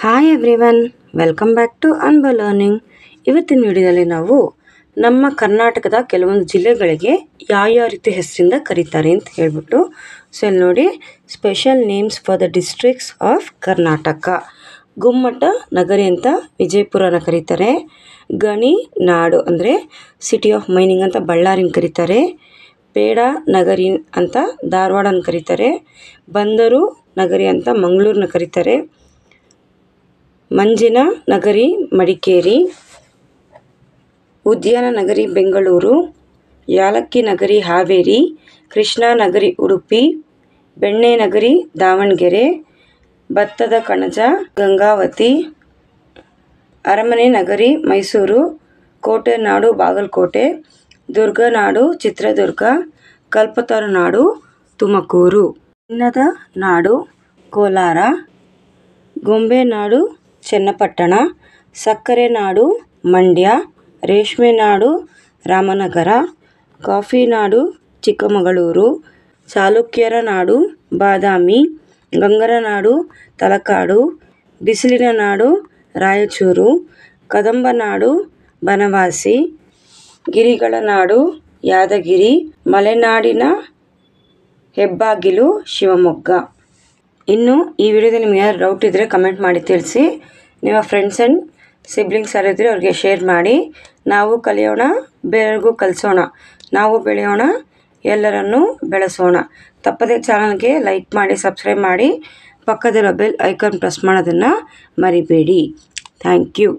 Hi everyone, welcome back to ಅನ್ಬ learning. ಇವತ್ತಿನ ವಿಡಿಯೋದಲ್ಲಿ ನಾವು ನಮ್ಮ ಕರ್ನಾಟಕದ ಕೆಲವೊಂದು ಜಿಲ್ಲೆಗಳಿಗೆ ಯಾವ ರೀತಿ ಹೆಸರಿಂದ ಕರೀತಾರೆ ಅಂತ ಹೇಳ್ಬಿಟ್ಟು. ಸೊ ಇಲ್ಲಿ ನೋಡಿ, special names for the districts of Karnataka. Gummata Nagari ಅಂತ ವಿಜಯಪುರನ ಕರೀತಾರೆ. ಗಣಿ ನಾಡು ಅಂದರೆ ಸಿಟಿ ಆಫ್ ಮೈನಿಂಗ್ ಅಂತ ಬಳ್ಳಾರಿನ ಕರೀತಾರೆ. ಪೇಡ ನಗರಿ ಅಂತ ಧಾರವಾಡನ ಕರೀತಾರೆ. ಬಂದರು ನಗರಿ ಅಂತ ಮಂಗಳೂರನ್ನ ಕರೀತಾರೆ. ಮಂಜಿನ ನಗರಿ ಮಡಿಕೇರಿ, ಉದ್ಯಾನ ನಗರಿ ಬೆಂಗಳೂರು, ಯಾಲಕ್ಕಿ ನಗರಿ ಹಾವೇರಿ, ಕೃಷ್ಣಾ ನಗರಿ ಉಡುಪಿ, ಬೆಣ್ಣೆ ನಗರಿ ದಾವಣಗೆರೆ, ಭತ್ತದ ಕಣಜ ಗಂಗಾವತಿ, ಅರಮನೆ ನಗರಿ ಮೈಸೂರು, ಕೋಟೆ ನಾಡು ಬಾಗಲಕೋಟೆ, ದುರ್ಗನಾಡು ಚಿತ್ರದುರ್ಗ, ಕಲ್ಪತರು ನಾಡು ತುಮಕೂರು, ಚಿನ್ನದ ನಾಡು ಕೋಲಾರ, ಗೊಂಬೆ ನಾಡು ಚನ್ನಪಟ್ಟಣ, ಸಕ್ಕರೆ ನಾಡು ಮಂಡ್ಯ, ರೇಷ್ಮೆ ನಾಡು ರಾಮನಗರ, ಕಾಫಿ ನಾಡು ಚಿಕ್ಕಮಗಳೂರು, ಚಾಲುಕ್ಯರ ನಾಡು ಬಾದಾಮಿ, ಗಂಗರ ನಾಡು ತಲಕಾಡು, ಬಿಸಿಲಿನ ನಾಡು ರಾಯಚೂರು, ಕದಂಬ ನಾಡು ಬನವಾಸಿ, ಗಿರಿಗಳ ನಾಡು ಯಾದಗಿರಿ, ಮಲೆನಾಡಿನ ಹೆಬ್ಬಾಗಿಲು ಶಿವಮೊಗ್ಗ. ಇನ್ನು ಈ ವಿಡಿಯೋದಲ್ಲಿ ನಿಮ್ಗೆ ಯಾರು ಡೌಟ್ ಇದ್ದರೆ ಕಮೆಂಟ್ ಮಾಡಿ ತಿಳಿಸಿ. ನಿಮ್ಮ ಫ್ರೆಂಡ್ಸ್ ಆ್ಯಂಡ್ ಸಿಬ್ಲಿಂಗ್ಸ್ ಯಾರಿದ್ರೆ ಅವ್ರಿಗೆ ಶೇರ್ ಮಾಡಿ. ನಾವು ಕಲಿಯೋಣ, ಬೇರೆಯವ್ರಿಗೂ ಕಲಿಸೋಣ, ನಾವು ಬೆಳೆಯೋಣ, ಎಲ್ಲರನ್ನೂ ಬೆಳೆಸೋಣ. ತಪ್ಪದೇ ಚಾನಲ್ಗೆ ಲೈಕ್ ಮಾಡಿ, ಸಬ್ಸ್ಕ್ರೈಬ್ ಮಾಡಿ, ಪಕ್ಕದಲ್ಲಿರೋ ಬೆಲ್ ಐಕಾನ್ ಪ್ರೆಸ್ ಮಾಡೋದನ್ನು ಮರಿಬೇಡಿ. Thank you.